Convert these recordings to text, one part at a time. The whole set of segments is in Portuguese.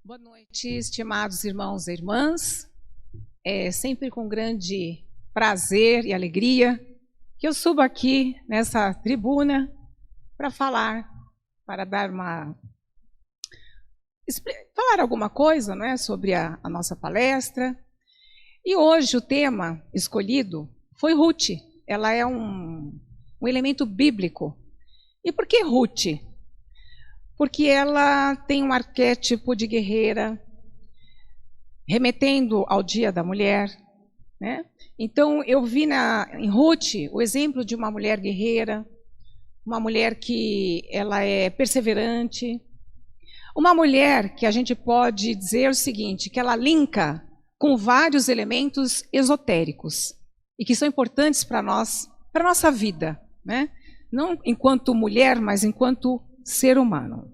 Boa noite, estimados irmãos e irmãs. É sempre com grande prazer e alegria que eu subo aqui nessa tribuna para falar alguma coisa, não é, sobre a nossa palestra. E hoje o tema escolhido foi Ruth. Ela é um elemento bíblico. E por que Ruth? Porque ela tem um arquétipo de guerreira, remetendo ao Dia da Mulher, né? Então, eu vi em Ruth o exemplo de uma mulher guerreira, uma mulher que ela é perseverante, uma mulher que a gente pode dizer o seguinte, que ela linka com vários elementos esotéricos e que são importantes para nós, para a nossa vida, né? Não enquanto mulher, mas enquanto ser humano.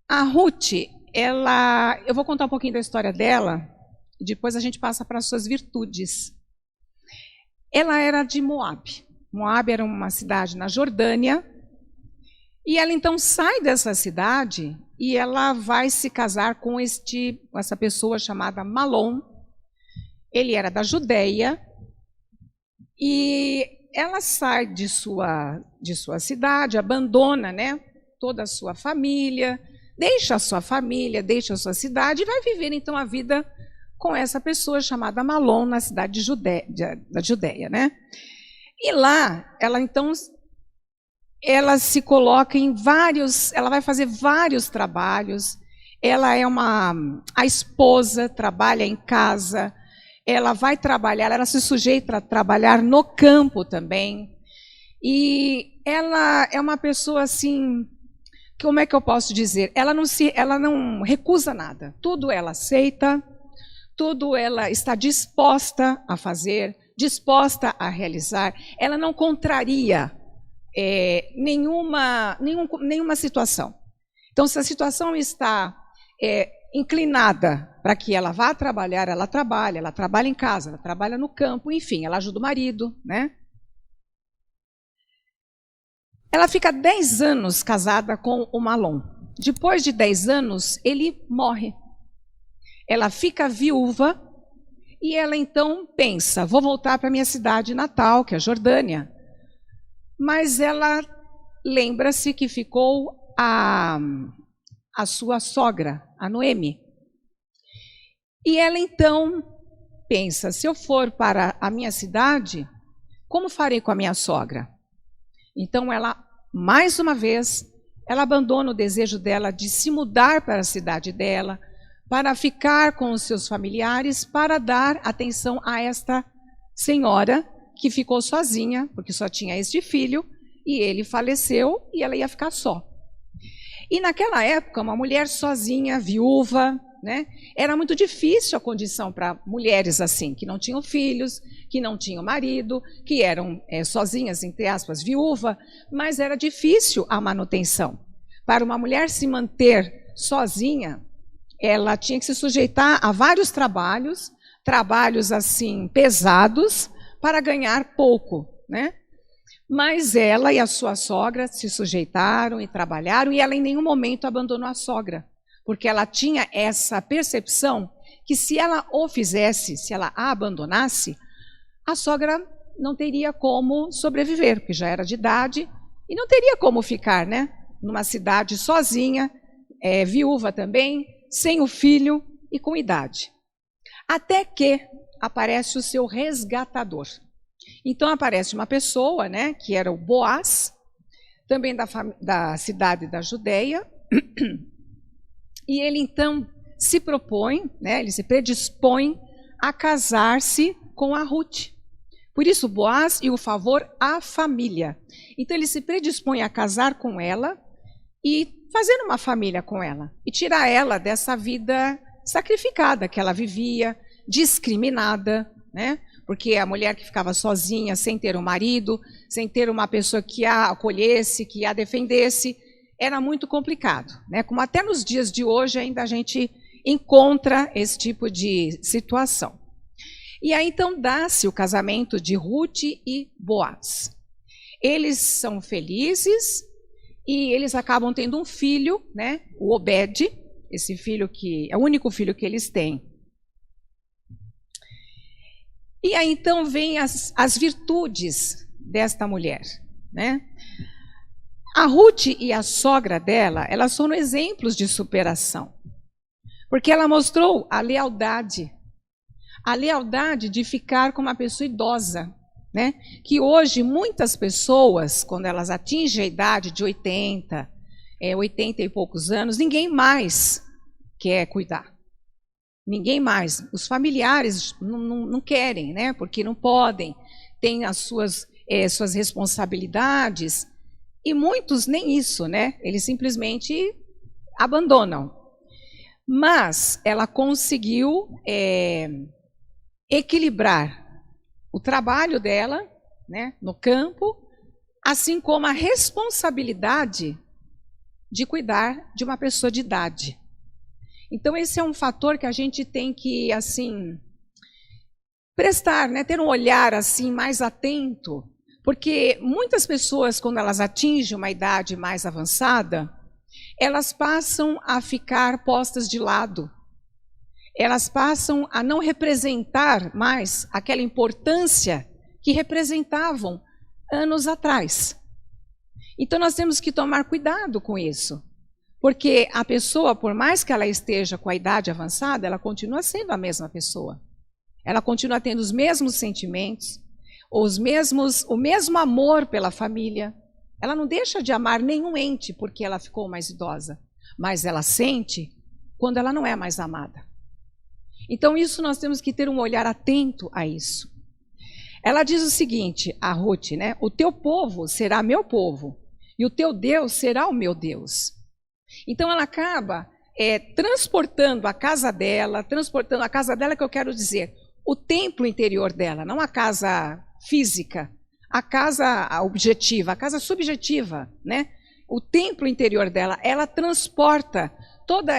A Ruth, eu vou contar um pouquinho da história dela, e depois a gente passa para as suas virtudes. Ela era de Moabe. Moabe era uma cidade na Jordânia, e ela então sai dessa cidade e ela vai se casar com essa pessoa chamada Malom. Ele era da Judeia, e ela sai de sua cidade, abandona, né, toda a sua família, deixa a sua família, deixa a sua cidade e vai viver então a vida com essa pessoa chamada Malom na cidade da Judeia, né? E lá, ela se coloca ela vai fazer vários trabalhos. Ela é a esposa, trabalha em casa. Ela vai trabalhar, ela se sujeita a trabalhar no campo também. E ela é uma pessoa assim, como é que eu posso dizer? Ela não recusa nada. Tudo ela aceita, tudo ela está disposta a fazer, disposta a realizar. Ela não contraria nenhuma situação. Então, se a situação está inclinada para que ela vá trabalhar, ela trabalha em casa, ela trabalha no campo, enfim, ela ajuda o marido, né? Ela fica 10 anos casada com o Malom. Depois de 10 anos, ele morre. Ela fica viúva e ela então pensa, vou voltar para minha cidade natal, que é a Jordânia. Mas ela lembra-se que ficou a sua sogra, a Noemi. E ela então pensa, se eu for para a minha cidade, como farei com a minha sogra? Então ela, mais uma vez, ela abandona o desejo dela de se mudar para a cidade dela, para ficar com os seus familiares, para dar atenção a esta senhora que ficou sozinha, porque só tinha este filho, e ele faleceu e ela ia ficar só. E naquela época, uma mulher sozinha, viúva, né, era muito difícil a condição para mulheres assim, que não tinham filhos, que não tinham marido, que eram sozinhas, entre aspas, viúva, mas era difícil a manutenção. Para uma mulher se manter sozinha, ela tinha que se sujeitar a vários trabalhos assim pesados, para ganhar pouco, né? Mas ela e a sua sogra se sujeitaram e trabalharam, e ela em nenhum momento abandonou a sogra, porque ela tinha essa percepção que se ela o fizesse, se ela a abandonasse, a sogra não teria como sobreviver, porque já era de idade, e não teria como ficar, né, numa cidade sozinha, viúva também, sem o filho e com idade. Até que aparece o seu resgatador. Então aparece uma pessoa, né, que era o Boaz, também da cidade da Judeia, e ele então se propõe, né, ele se predispõe a casar-se com a Ruth. Por isso, Boaz e o favor à família. Então ele se predispõe a casar com ela e fazer uma família com ela, e tirar ela dessa vida sacrificada que ela vivia, discriminada, né? Porque a mulher que ficava sozinha, sem ter um marido, sem ter uma pessoa que a acolhesse, que a defendesse, era muito complicado, né? Como até nos dias de hoje ainda a gente encontra esse tipo de situação. E aí então dá-se o casamento de Ruth e Boaz. Eles são felizes e eles acabam tendo um filho, né, o Obed, esse filho que é o único filho que eles têm. E aí então vem as virtudes desta mulher, né? A Ruth e a sogra dela, elas foram exemplos de superação, porque ela mostrou a lealdade de ficar com uma pessoa idosa, né? Que hoje muitas pessoas, quando elas atingem a idade de 80 e poucos anos, ninguém mais quer cuidar. Ninguém mais. Os familiares não querem, né? Porque não podem, têm as suas responsabilidades, e muitos nem isso, né? Eles simplesmente abandonam. Mas ela conseguiu equilibrar o trabalho dela, né, no campo, assim como a responsabilidade de cuidar de uma pessoa de idade. Então esse é um fator que a gente tem que, assim, prestar, né, ter um olhar assim mais atento, porque muitas pessoas, quando elas atingem uma idade mais avançada, elas passam a ficar postas de lado. Elas passam a não representar mais aquela importância que representavam anos atrás. Então nós temos que tomar cuidado com isso, porque a pessoa, por mais que ela esteja com a idade avançada, ela continua sendo a mesma pessoa. Ela continua tendo os mesmos sentimentos, o mesmo amor pela família. Ela não deixa de amar nenhum ente porque ela ficou mais idosa, mas ela sente quando ela não é mais amada. Então isso nós temos que ter um olhar atento a isso. Ela diz o seguinte, a Ruth, né? O teu povo será meu povo e o teu Deus será o meu Deus. Então ela acaba transportando a casa dela que eu quero dizer, o templo interior dela, não a casa física, a casa objetiva, a casa subjetiva, né? O templo interior dela, ela transporta toda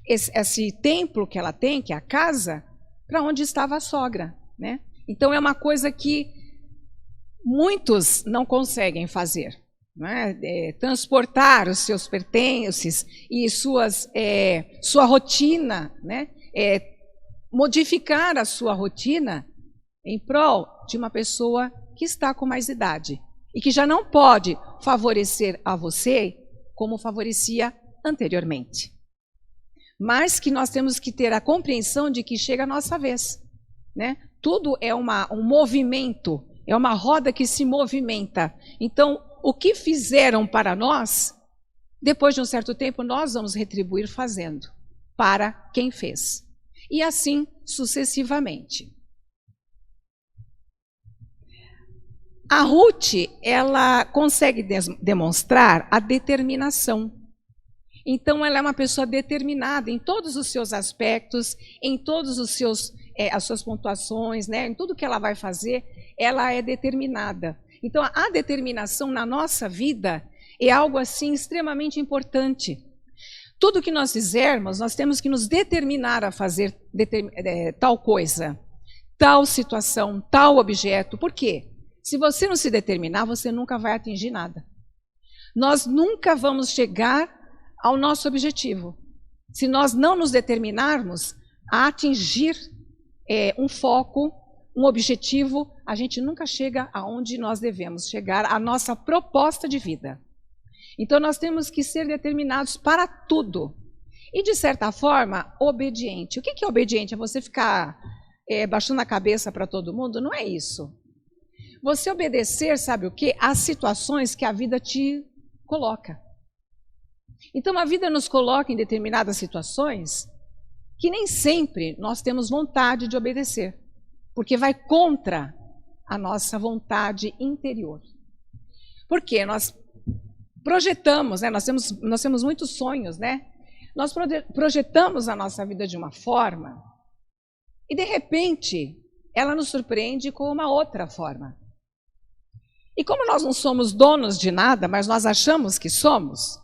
esse templo que ela tem, que é a casa, para onde estava a sogra, né? Então é uma coisa que muitos não conseguem fazer, né? Transportar os seus pertences e sua rotina, né? Modificar a sua rotina em prol de uma pessoa que está com mais idade e que já não pode favorecer a você como favorecia anteriormente. Mas que nós temos que ter a compreensão de que chega a nossa vez, né? Tudo é um movimento, é uma roda que se movimenta. Então, o que fizeram para nós, depois de um certo tempo, nós vamos retribuir fazendo para quem fez. E assim sucessivamente. A Ruth, ela consegue demonstrar a determinação. Então, ela é uma pessoa determinada em todos os seus aspectos, em todos os as suas pontuações, né? Em tudo que ela vai fazer, ela é determinada. Então, a determinação na nossa vida é algo assim extremamente importante. Tudo que nós fizermos, nós temos que nos determinar a fazer tal coisa, tal situação, tal objeto. Por quê? Se você não se determinar, você nunca vai atingir nada. Nós nunca vamos chegar ao nosso objetivo. Se nós não nos determinarmos a atingir um foco, um objetivo, a gente nunca chega aonde nós devemos chegar, a nossa proposta de vida. Então nós temos que ser determinados para tudo. E de certa forma, obediente. O que é obediente? É você ficar baixando a cabeça para todo mundo? Não é isso. Você obedecer, sabe o quê? Às situações que a vida te coloca. Então a vida nos coloca em determinadas situações que nem sempre nós temos vontade de obedecer, porque vai contra a nossa vontade interior. Porque nós projetamos, né? Nós temos muitos sonhos, né? Nós projetamos a nossa vida de uma forma e de repente ela nos surpreende com uma outra forma. E como nós não somos donos de nada, mas nós achamos que somos,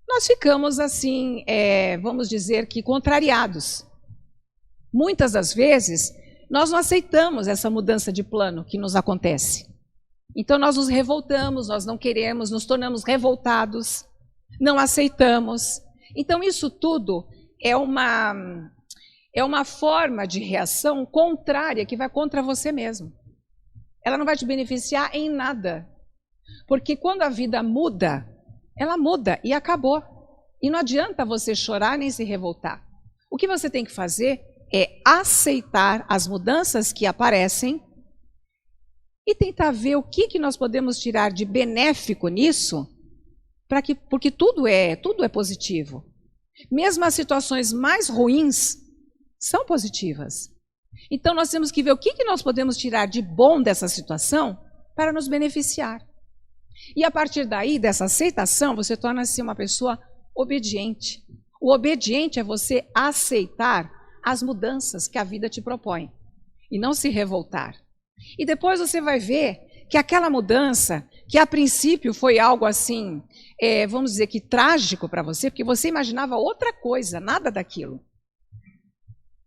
nós ficamos assim, vamos dizer que contrariados. Muitas das vezes, nós não aceitamos essa mudança de plano que nos acontece. Então nós nos revoltamos, nós não queremos, nos tornamos revoltados, não aceitamos. Então isso tudo é uma forma de reação contrária que vai contra você mesmo. Ela não vai te beneficiar em nada. Porque quando a vida muda, ela muda e acabou. E não adianta você chorar nem se revoltar. O que você tem que fazer é aceitar as mudanças que aparecem e tentar ver o que nós podemos tirar de benéfico nisso, porque tudo é positivo. Mesmo as situações mais ruins são positivas. Então nós temos que ver o que nós podemos tirar de bom dessa situação para nos beneficiar. E a partir daí, dessa aceitação, você torna-se uma pessoa obediente. O obediente é você aceitar as mudanças que a vida te propõe e não se revoltar. E depois você vai ver que aquela mudança, que a princípio foi algo assim, vamos dizer que trágico para você, porque você imaginava outra coisa, nada daquilo.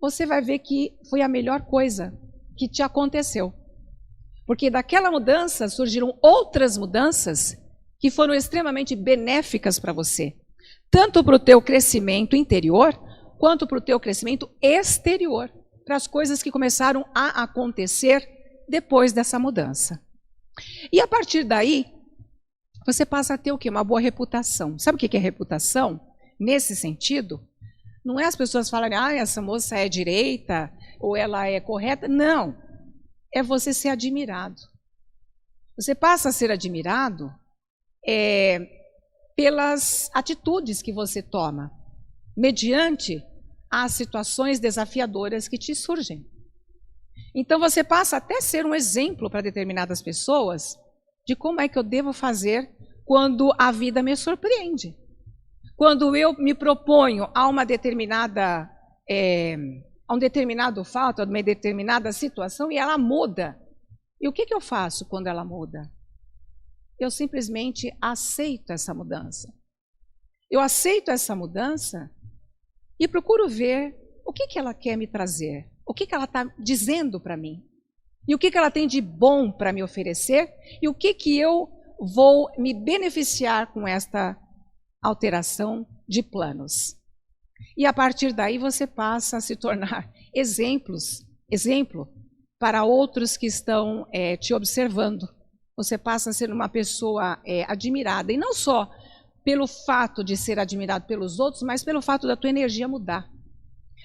Você vai ver que foi a melhor coisa que te aconteceu. Porque daquela mudança surgiram outras mudanças que foram extremamente benéficas para você. Tanto para o teu crescimento interior, quanto para o teu crescimento exterior. Para as coisas que começaram a acontecer depois dessa mudança. E a partir daí, você passa a ter o quê? Uma boa reputação. Sabe o que é reputação? Nesse sentido, não é as pessoas falarem, essa moça é direita, ou ela é correta. Não. É você ser admirado. Você passa a ser admirado pelas atitudes que você toma, mediante as situações desafiadoras que te surgem. Então você passa até a ser um exemplo para determinadas pessoas de como é que eu devo fazer quando a vida me surpreende. Quando eu me proponho a uma determinada a um determinado fato, a uma determinada situação, e ela muda. E o que eu faço quando ela muda? Eu simplesmente aceito essa mudança. Eu aceito essa mudança e procuro ver o que ela quer me trazer, o que ela está dizendo para mim, e o que ela tem de bom para me oferecer, e o que eu vou me beneficiar com esta alteração de planos. E a partir daí você passa a se tornar exemplo para outros que estão te observando. Você passa a ser uma pessoa admirada, e não só pelo fato de ser admirado pelos outros, mas pelo fato da tua energia mudar.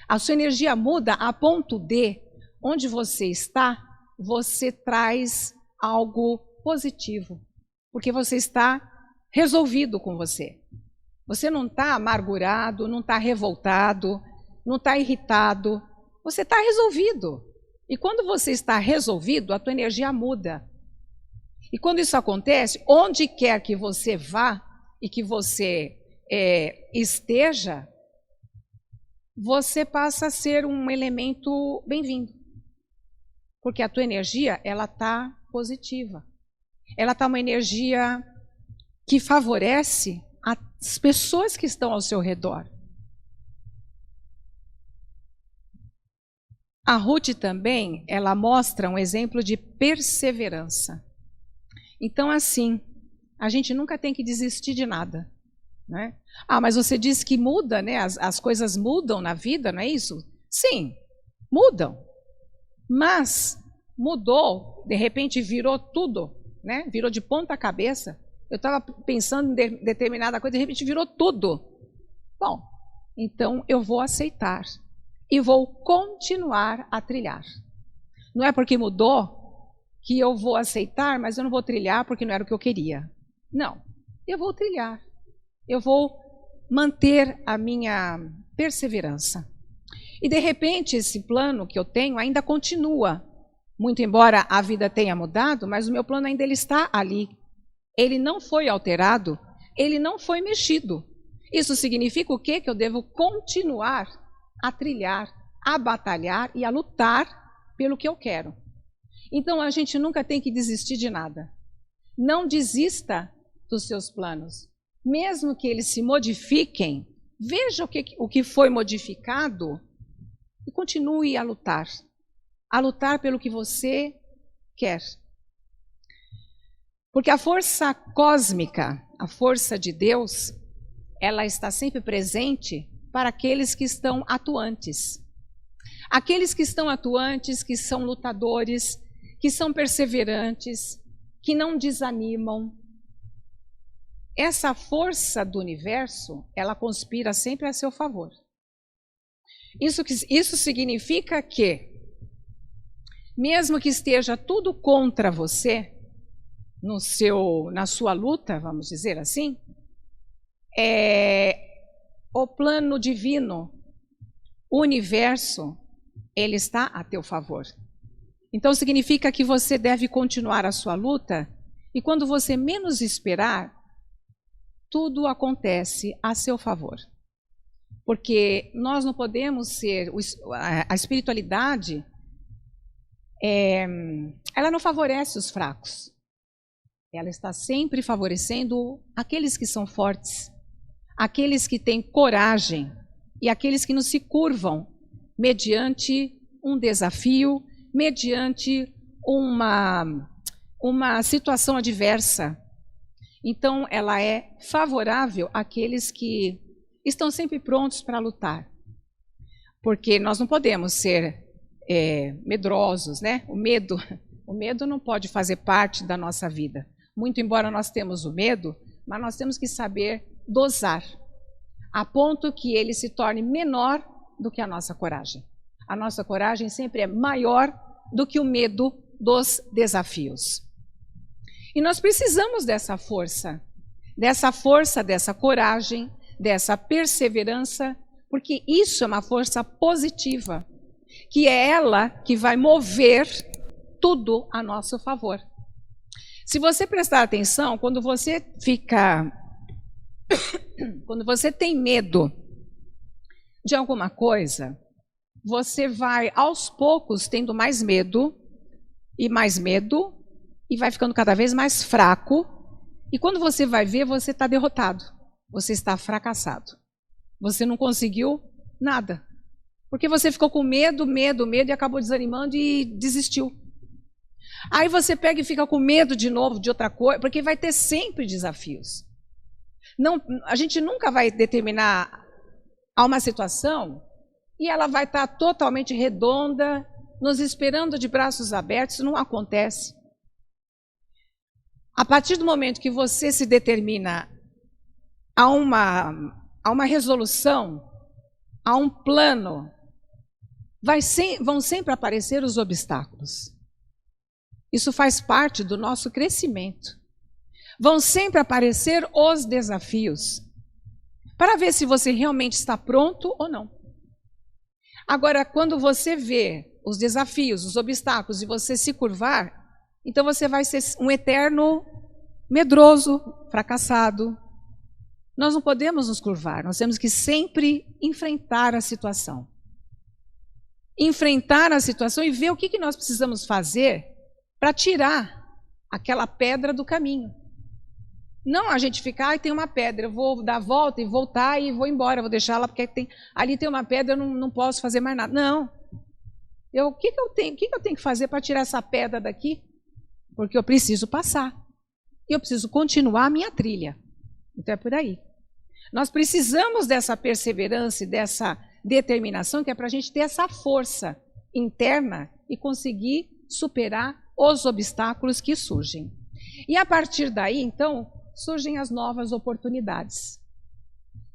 A sua energia muda a ponto de, onde você está, você traz algo positivo, porque você está resolvido com você. Você não está amargurado, não está revoltado, não está irritado. Você está resolvido. E quando você está resolvido, a tua energia muda. E quando isso acontece, onde quer que você vá e que você esteja, você passa a ser um elemento bem-vindo. Porque a tua energia, ela está positiva. Ela está uma energia que favorece as pessoas que estão ao seu redor. A Ruth também, ela mostra um exemplo de perseverança. Então, assim, a gente nunca tem que desistir de nada, né? Mas você disse que muda, né? As coisas mudam na vida, não é isso? Sim, mudam. Mas mudou, de repente virou tudo, né? Virou de ponta cabeça. Eu estava pensando em determinada coisa, de repente virou tudo. Bom, então eu vou aceitar e vou continuar a trilhar. Não é porque mudou que eu vou aceitar, mas eu não vou trilhar porque não era o que eu queria. Não, eu vou trilhar. Eu vou manter a minha perseverança. E de repente esse plano que eu tenho ainda continua. Muito embora a vida tenha mudado, mas o meu plano ainda ele está ali. Ele não foi alterado, ele não foi mexido. Isso significa o quê? Que eu devo continuar a trilhar, a batalhar e a lutar pelo que eu quero. Então a gente nunca tem que desistir de nada. Não desista dos seus planos. Mesmo que eles se modifiquem, veja o que foi modificado e continue a lutar pelo que você quer. Porque a força cósmica, a força de Deus, ela está sempre presente para aqueles que estão atuantes. Aqueles que estão atuantes, que são lutadores, que são perseverantes, que não desanimam. Essa força do universo, ela conspira sempre a seu favor. Isso significa que, mesmo que esteja tudo contra você, na sua luta, vamos dizer assim, o plano divino, o universo, ele está a teu favor. Então significa que você deve continuar a sua luta e quando você menos esperar, tudo acontece a seu favor. Porque nós não podemos ser, a espiritualidade, ela não favorece os fracos. Ela está sempre favorecendo aqueles que são fortes, aqueles que têm coragem e aqueles que não se curvam mediante um desafio, mediante uma situação adversa. Então, ela é favorável àqueles que estão sempre prontos para lutar. Porque nós não podemos ser medrosos, né? O medo não pode fazer parte da nossa vida. Muito embora nós temos o medo, mas nós temos que saber dosar, a ponto que ele se torne menor do que a nossa coragem. A nossa coragem sempre é maior do que o medo dos desafios. E nós precisamos dessa força, dessa coragem, dessa perseverança, porque isso é uma força positiva, que é ela que vai mover tudo a nosso favor. Se você prestar atenção, quando você tem medo de alguma coisa, você vai aos poucos tendo mais medo, e vai ficando cada vez mais fraco, e quando você vai ver, você está derrotado, você está fracassado. Você não conseguiu nada, porque você ficou com medo, e acabou desanimando e desistiu. Aí você pega e fica com medo de novo de outra coisa, porque vai ter sempre desafios. Não, a gente nunca vai determinar a uma situação e ela vai estar totalmente redonda, nos esperando de braços abertos. Isso não acontece. A partir do momento que você se determina a uma resolução, a um plano, vão sempre aparecer os obstáculos. Isso faz parte do nosso crescimento. Vão sempre aparecer os desafios, para ver se você realmente está pronto ou não. Agora, quando você vê os desafios, os obstáculos, e você se curvar, então você vai ser um eterno medroso, fracassado. Nós não podemos nos curvar, nós temos que sempre enfrentar a situação. Enfrentar a situação e ver o que nós precisamos fazer para tirar aquela pedra do caminho. Não a gente ficar, tem uma pedra, eu vou dar a volta e voltar e vou embora, vou deixar ela porque ali tem uma pedra, eu não posso fazer mais nada. Não. O que eu tenho que fazer para tirar essa pedra daqui? Porque eu preciso passar. E eu preciso continuar a minha trilha. Então é por aí. Nós precisamos dessa perseverança e dessa determinação, que é para a gente ter essa força interna e conseguir superar os obstáculos que surgem. E a partir daí, então, surgem as novas oportunidades.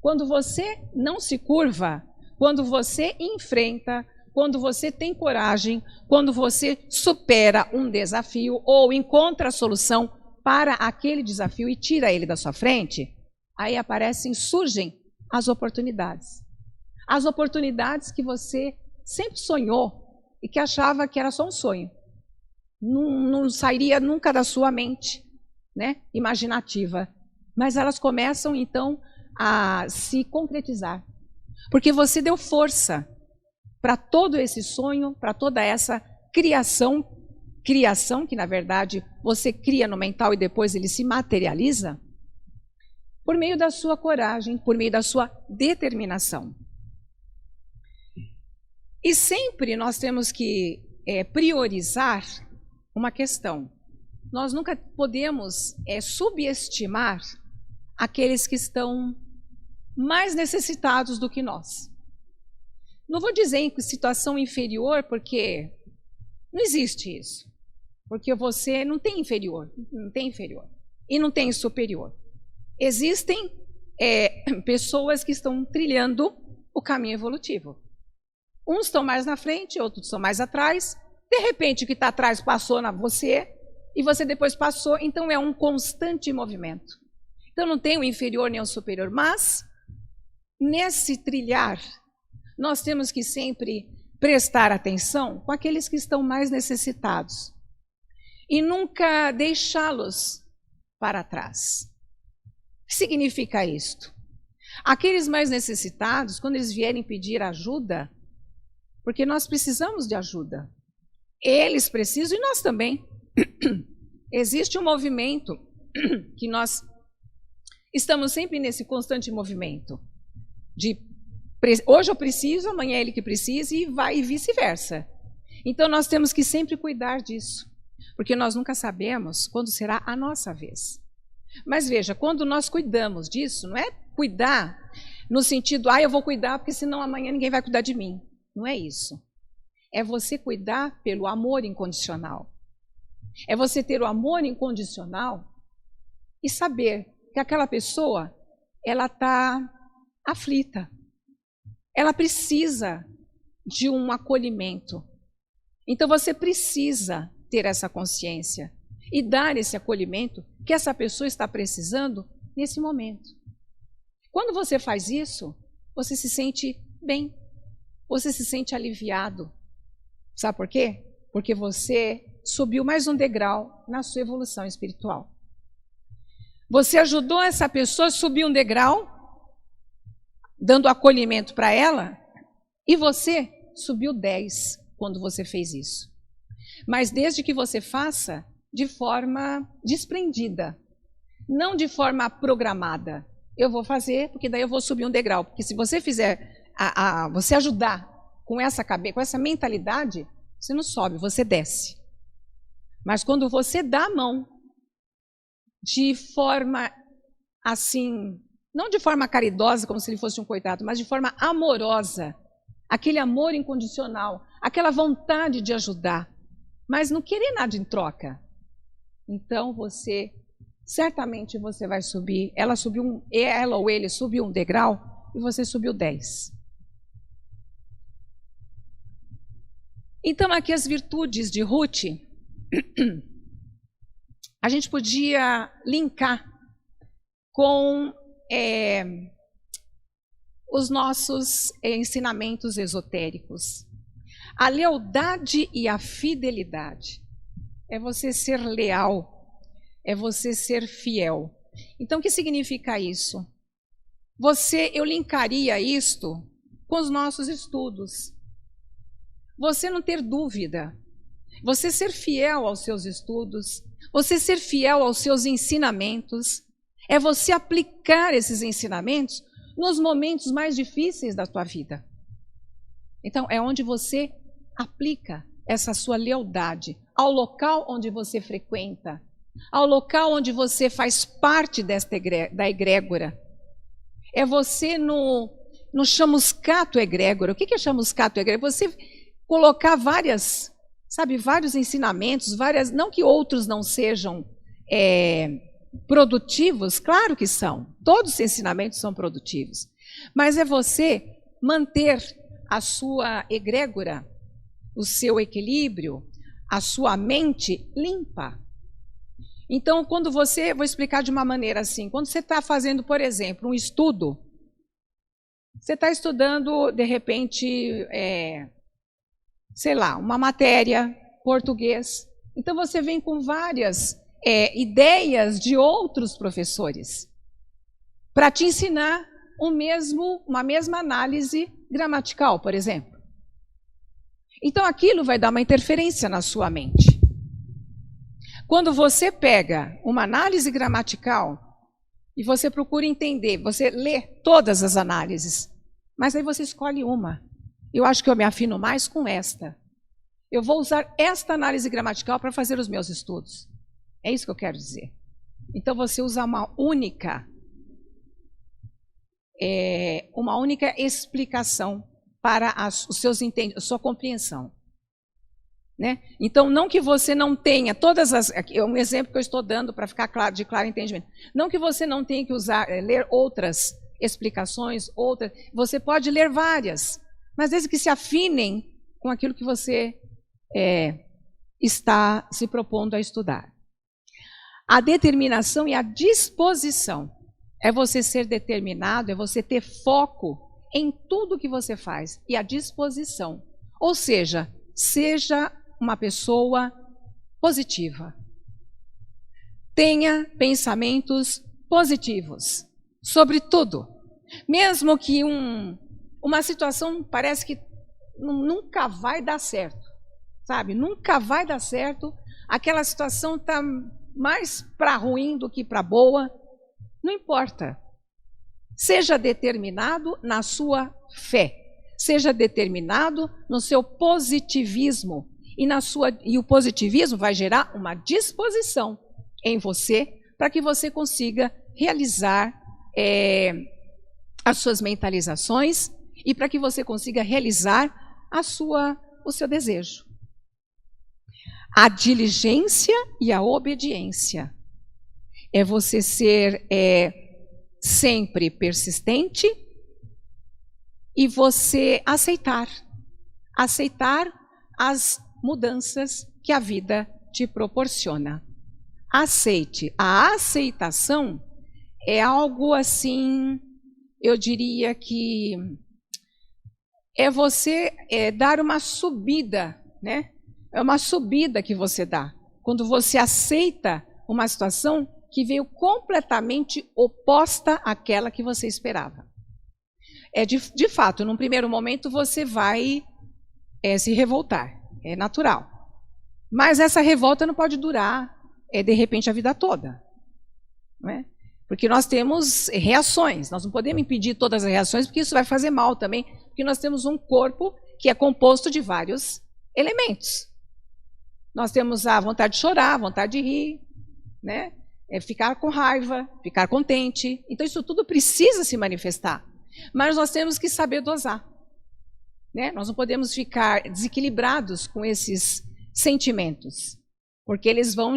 Quando você não se curva, quando você enfrenta, quando você tem coragem, quando você supera um desafio ou encontra a solução para aquele desafio e tira ele da sua frente, aí surgem as oportunidades. As oportunidades que você sempre sonhou e que achava que era só um sonho. Não sairia nunca da sua mente, né, imaginativa. Mas elas começam, então, a se concretizar. Porque você deu força para todo esse sonho, para toda essa criação que, na verdade, você cria no mental e depois ele se materializa, por meio da sua coragem, por meio da sua determinação. E sempre nós temos que priorizar uma questão. nós nunca podemos subestimar aqueles que estão mais necessitados do que nós. Não vou dizer em situação inferior, porque não existe isso. Porque você não tem inferior, e não tem superior. Existem pessoas que estão trilhando o caminho evolutivo. Uns estão mais na frente, outros estão mais atrás. De repente, o que está atrás passou na você, e você depois passou, então é um constante movimento. Então não tem o inferior nem o superior, mas nesse trilhar, nós temos que sempre prestar atenção com aqueles que estão mais necessitados e nunca deixá-los para trás. O que significa isto? Aqueles mais necessitados, quando eles vierem pedir ajuda, porque nós precisamos de ajuda, eles precisam e nós também. Existe um movimento que nós estamos sempre nesse constante movimento de hoje eu preciso, amanhã é ele que precisa e vai e vice-versa. Então nós temos que sempre cuidar disso, porque nós nunca sabemos quando será a nossa vez. Mas veja, quando nós cuidamos disso, não é cuidar no sentido, eu vou cuidar porque senão amanhã ninguém vai cuidar de mim. Não é isso. É você cuidar pelo amor incondicional. É você ter o amor incondicional e saber que aquela pessoa, ela está aflita. Ela precisa de um acolhimento. Então você precisa ter essa consciência e dar esse acolhimento que essa pessoa está precisando nesse momento. Quando você faz isso, você se sente bem, você se sente aliviado. Sabe por quê? Porque você subiu mais um degrau na sua evolução espiritual. Você ajudou essa pessoa a subir um degrau, dando acolhimento para ela, e você subiu 10 quando você fez isso. Mas desde que você faça de forma desprendida, não de forma programada. Eu vou fazer, porque daí eu vou subir um degrau. Porque se você fizer, você ajudar com essa cabeça, com essa mentalidade, você não sobe, você desce. Mas quando você dá a mão de forma assim, não de forma caridosa, como se ele fosse um coitado, mas de forma amorosa, aquele amor incondicional, aquela vontade de ajudar, mas não querer nada em troca. Então certamente você vai subir, ela ou ele subiu um degrau e você subiu 10. Então aqui as virtudes de Ruth, a gente podia linkar com os nossos ensinamentos esotéricos. A lealdade e a fidelidade é você ser leal, é você ser fiel. Então, o que significa isso? Eu linkaria isto com os nossos estudos. Você não ter dúvida, você ser fiel aos seus estudos, você ser fiel aos seus ensinamentos, é você aplicar esses ensinamentos nos momentos mais difíceis da tua vida. Então, é onde você aplica essa sua lealdade ao local onde você frequenta, ao local onde você faz parte da egrégora. É você no chamuscato egrégora. O que é chamuscato egrégora? Você colocar vários ensinamentos, não que outros não sejam produtivos, claro que são. Todos os ensinamentos são produtivos. Mas é você manter a sua egrégora, o seu equilíbrio, a sua mente limpa. Então, vou explicar de uma maneira assim, quando você está fazendo, por exemplo, um estudo, você está estudando, de repente, uma matéria, português. Então, você vem com várias ideias de outros professores para te ensinar uma mesma análise gramatical, por exemplo. Então, aquilo vai dar uma interferência na sua mente. Quando você pega uma análise gramatical e você procura entender, você lê todas as análises, mas aí você escolhe uma. Eu acho que eu me afino mais com esta. Eu vou usar esta análise gramatical para fazer os meus estudos. É isso que eu quero dizer. Então você usa uma única explicação para os seus a sua compreensão. Né? Então, não que você não tenha todas as... É um exemplo que eu estou dando para ficar claro, de claro entendimento. Não que você não tenha que ler outras explicações, você pode ler várias, mas desde que se afinem com aquilo que você está se propondo a estudar. A determinação e a disposição é você ser determinado, é você ter foco em tudo que você faz e a disposição. Ou seja uma pessoa positiva. Tenha pensamentos positivos sobre tudo. Mesmo que uma situação parece que nunca vai dar certo, sabe? Nunca vai dar certo. Aquela situação está mais para ruim do que para boa. Não importa. Seja determinado na sua fé. Seja determinado no seu positivismo. E o positivismo vai gerar uma disposição em você para que você consiga realizar as suas mentalizações e para que você consiga realizar o seu desejo. A diligência e a obediência é você ser sempre persistente e você aceitar as mudanças que a vida te proporciona. Aceite. A aceitação é algo assim, eu diria que é você dar uma subida, né? É uma subida que você dá. Quando você aceita uma situação que veio completamente oposta àquela que você esperava. De fato, num primeiro momento você vai se revoltar. É natural. Mas essa revolta não pode durar, de repente, a vida toda. Não é? Porque nós temos reações. Nós não podemos impedir todas as reações, porque isso vai fazer mal também. Porque nós temos um corpo que é composto de vários elementos. Nós temos a vontade de chorar, a vontade de rir, né? Ficar com raiva, ficar contente. Então, isso tudo precisa se manifestar. Mas nós temos que saber dosar. Né? Nós não podemos ficar desequilibrados com esses sentimentos, porque eles vão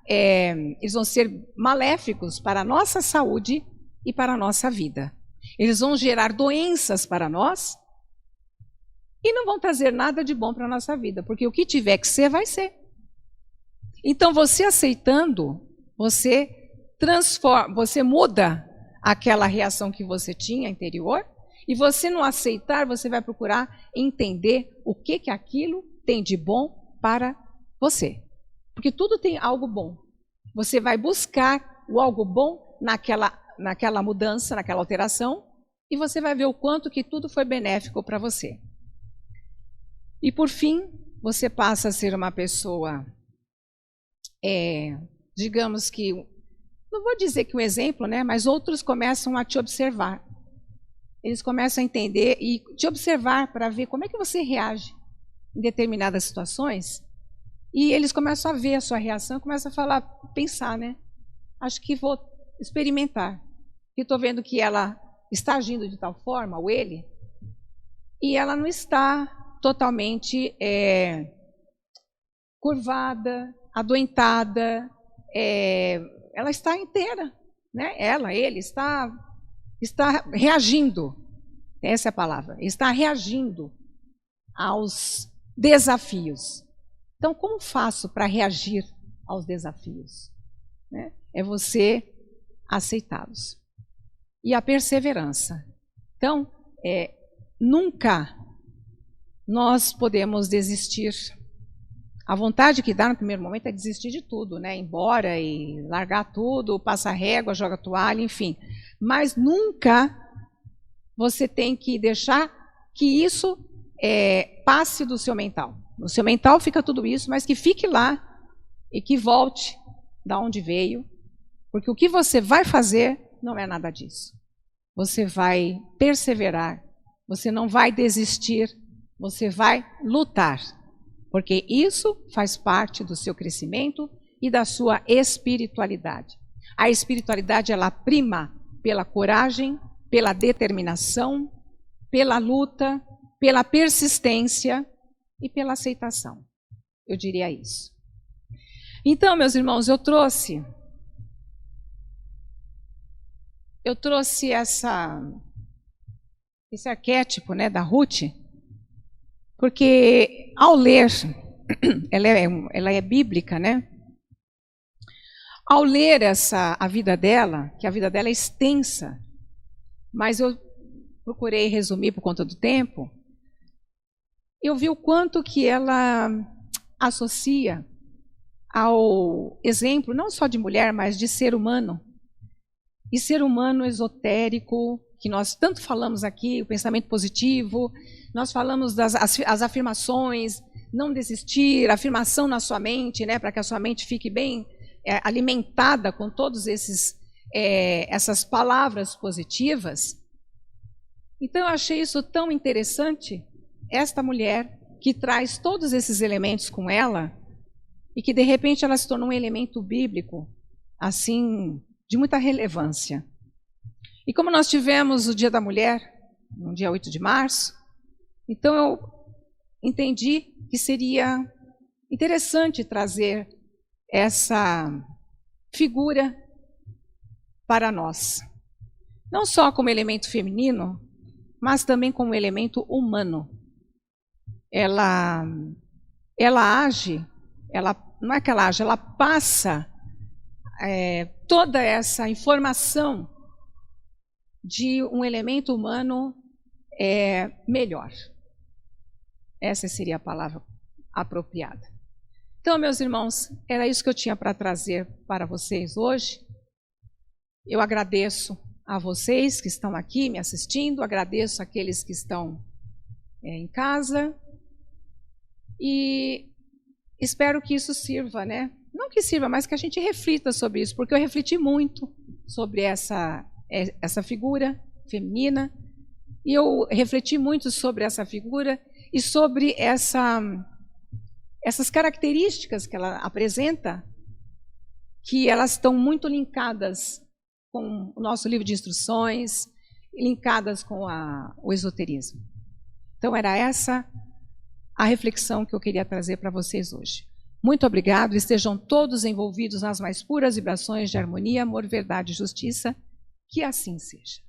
eles vão ser maléficos para a nossa saúde e para a nossa vida. Eles vão gerar doenças para nós e não vão trazer nada de bom para a nossa vida, porque o que tiver que ser, vai ser. Então, você aceitando, você transforma, você muda aquela reação que você tinha anterior. E você não aceitar, você vai procurar entender o que aquilo tem de bom para você. Porque tudo tem algo bom. Você vai buscar o algo bom naquela mudança, naquela alteração, e você vai ver o quanto que tudo foi benéfico para você. E por fim, você passa a ser uma pessoa, digamos que, não vou dizer que um exemplo, né, mas outros começam a te observar. Eles começam a entender e te observar para ver como é que você reage em determinadas situações. E eles começam a ver a sua reação, começam a falar, pensar, né? Acho que vou experimentar. E estou vendo que ela está agindo de tal forma, ou ele, e ela não está totalmente curvada, adoentada, ela está inteira, né? Ele está reagindo, essa é a palavra, está reagindo aos desafios. Então, como faço para reagir aos desafios? Né? É você aceitá-los. E a perseverança. Então, nunca nós podemos desistir. A vontade que dá no primeiro momento é desistir de tudo, né? Ir embora e largar tudo, passar régua, joga toalha, enfim. Mas nunca você tem que deixar que isso passe do seu mental. No seu mental fica tudo isso, mas que fique lá e que volte da onde veio, porque o que você vai fazer não é nada disso. Você vai perseverar, você não vai desistir, você vai lutar, porque isso faz parte do seu crescimento e da sua espiritualidade. A espiritualidade, ela prima pela coragem, pela determinação, pela luta, pela persistência e pela aceitação. Eu diria isso. Então, meus irmãos, eu trouxe esse arquétipo, né, da Ruth, porque ao ler, ela é bíblica, né? Ao ler a vida dela, que a vida dela é extensa, mas eu procurei resumir por conta do tempo, eu vi o quanto que ela associa ao exemplo, não só de mulher, mas de ser humano. E ser humano esotérico, que nós tanto falamos aqui, o pensamento positivo, nós falamos as afirmações, não desistir, afirmação na sua mente, né, para que a sua mente fique bem alimentada com todos essas palavras positivas. Então eu achei isso tão interessante, esta mulher que traz todos esses elementos com ela e que de repente ela se tornou um elemento bíblico, assim, de muita relevância. E como nós tivemos o Dia da Mulher, no dia 8 de março, então eu entendi que seria interessante trazer essa figura para nós. Não só como elemento feminino, mas também como elemento humano. Ela age, não é que ela age, ela passa toda essa informação de um elemento humano melhor. Essa seria a palavra apropriada. Então, meus irmãos, era isso que eu tinha para trazer para vocês hoje. Eu agradeço a vocês que estão aqui me assistindo, agradeço aqueles que estão em casa e espero que isso sirva, né? Não que sirva, mas que a gente reflita sobre isso, porque eu refleti muito sobre essa figura feminina e eu refleti muito sobre essa figura e sobre essas características que ela apresenta, que elas estão muito linkadas com o nosso livro de instruções, linkadas com o esoterismo. Então era essa a reflexão que eu queria trazer para vocês hoje. Muito obrigado, estejam todos envolvidos nas mais puras vibrações de harmonia, amor, verdade e justiça, que assim seja.